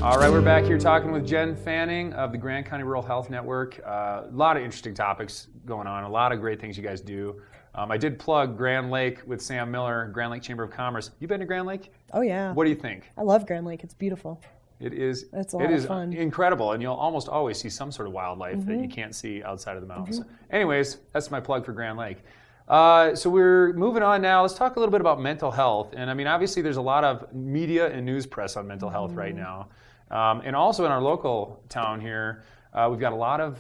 All right, we're back here talking with Jen Fanning of the Grand County Rural Health Network. A lot of interesting topics going on, a lot of great things you guys do. I did plug Grand Lake with Sam Miller, Grand Lake Chamber of Commerce. You been to Grand Lake? Oh yeah. What do you think? I love Grand Lake. It's beautiful. It's a lot of fun. Incredible, and you'll almost always see some sort of wildlife that you can't see outside of the mountains. Anyways, that's my plug for Grand Lake. So we're moving on now. Let's talk a little bit about mental health. And I mean, obviously there's a lot of media and news press on mental health right now. And also in our local town here, we've got a lot of,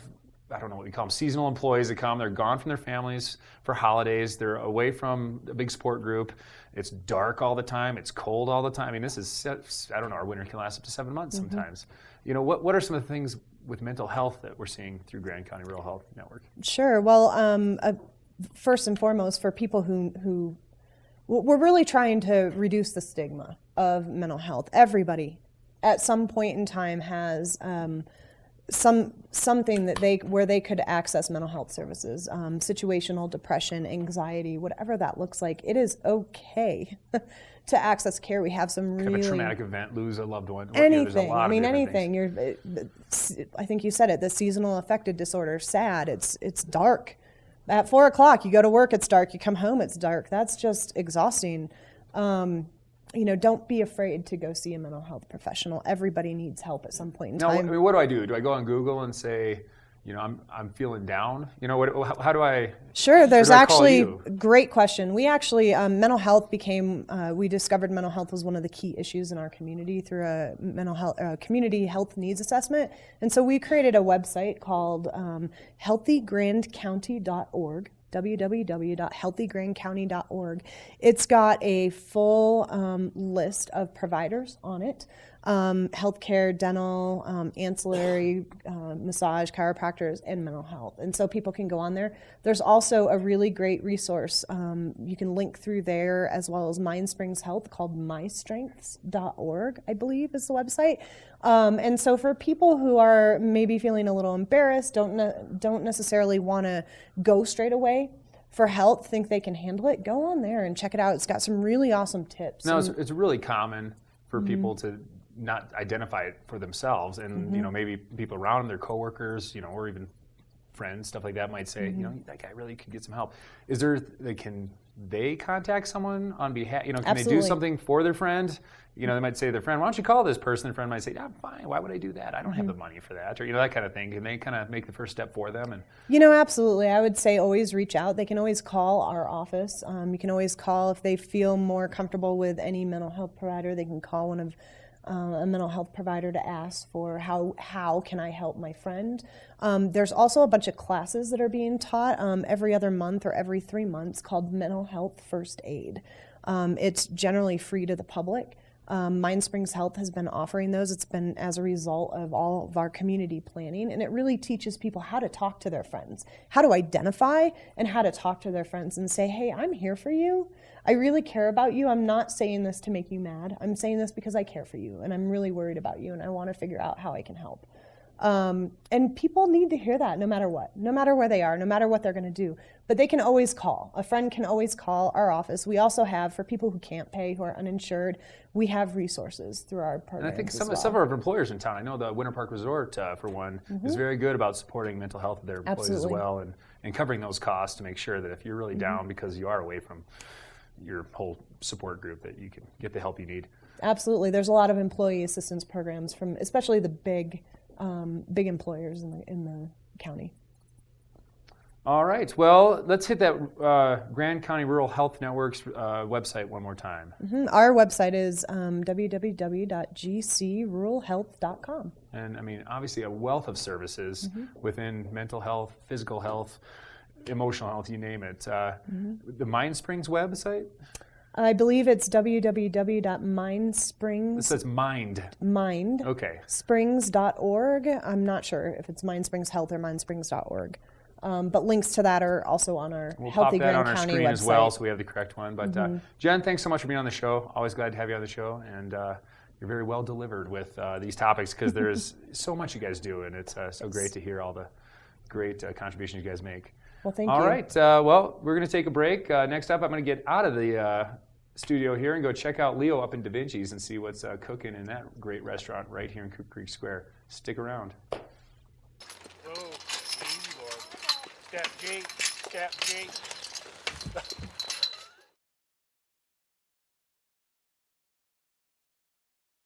I don't know what we call them, seasonal employees that come. They're gone from their families for holidays. They're away from a big support group. It's dark all the time. It's cold all the time. I mean, this is, I don't know, our winter can last up to 7 months sometimes. You know, what are some of the things with mental health that we're seeing through Grand County Rural Health Network? Sure. Well, first and foremost, for people who we're really trying to reduce the stigma of mental health. Everybody at some point in time has something that where they could access mental health services, situational depression, anxiety, whatever that looks like. It is okay to access care. We have some really have a traumatic event, lose a loved one. Anything. I mean, anything. I think you said it. The seasonal affective disorder. Sad. It's dark. At 4 o'clock, you go to work. It's dark. You come home. It's dark. That's just exhausting. Don't be afraid to go see a mental health professional. Everybody needs help at some point in time. Now, I mean, what do I do? Do I go on Google and say, I'm feeling down? How do I? Sure, there's actually great question. We actually mental health we discovered mental health was one of the key issues in our community through a mental health community health needs assessment, and so we created a website called healthygrandcounty.org. www.healthygrandcounty.org. It's got a full list of providers on it, healthcare, dental, ancillary, massage, chiropractors, and mental health. And so people can go on there. There's also a really great resource. You can link through there, as well as Mind Springs Health, called mystrengths.org, I believe is the website. And so for people who are maybe feeling a little embarrassed, don't necessarily want to go straight away for help, think they can handle it, go on there and check it out. It's got some really awesome tips. No, it's really common for people to not identify it for themselves, and maybe people around them, their coworkers, or even friends, stuff like that, might say, that guy really could get some help. Can they contact someone on behalf? Can Absolutely. They do something for their friend? They might say to their friend, "Why don't you call this person?" Their friend might say, "Yeah, fine. Why would I do that? I don't have the money for that," or that kind of thing. Can they kind of make the first step for them? And absolutely. I would say always reach out. They can always call our office. You can always call if they feel more comfortable with any mental health provider. They can call one of a mental health provider to ask for how can I help my friend. There's also a bunch of classes that are being taught every other month or every 3 months called Mental Health First Aid. It's generally free to the public. Mind Springs Health has been offering those. It's been as a result of all of our community planning, and it really teaches people how to talk to their friends, how to identify and how to talk to their friends and say, "Hey, I'm here for you. I really care about you. I'm not saying this to make you mad. I'm saying this because I care for you, and I'm really worried about you, and I want to figure out how I can help." And people need to hear that no matter what, no matter where they are, no matter what they're going to do. But they can always call. A friend can always call our office. We also have, for people who can't pay, who are uninsured, we have resources through our programs. And I think some of our employers in town, I know the Winter Park Resort, for one, is very good about supporting mental health of their employees as well, and covering those costs to make sure that if you're really down because you are away from your whole support group, that you can get the help you need. Absolutely. There's a lot of employee assistance programs from especially the big employers in the county. All right. Well, let's hit that Grand County Rural Health Network's website one more time. Our website is www.gcruralhealth.com. And I mean, obviously a wealth of services within mental health, physical health, emotional health, you name it. The Mind Springs website? I believe it's www.mindsprings. It says mind. Mind. Okay. Springs.org. I'm not sure if it's Mind Springs Health or mindsprings.org. But links to that are also on our Healthy Grand County website. We'll pop that on our screen as well, so we have the correct one. But Jen, thanks so much for being on the show. Always glad to have you on the show, and you're very well delivered with these topics, because there's so much you guys do, and it's so great to hear all the great contributions you guys make. Well, thank you. All right. Well, we're going to take a break. Next up, I'm going to get out of the studio here and go check out Leo up in Da Vinci's and see what's cooking in that great restaurant right here in Coop Creek Square. Stick around. Whoa, easy, boy. Step gate, step gate.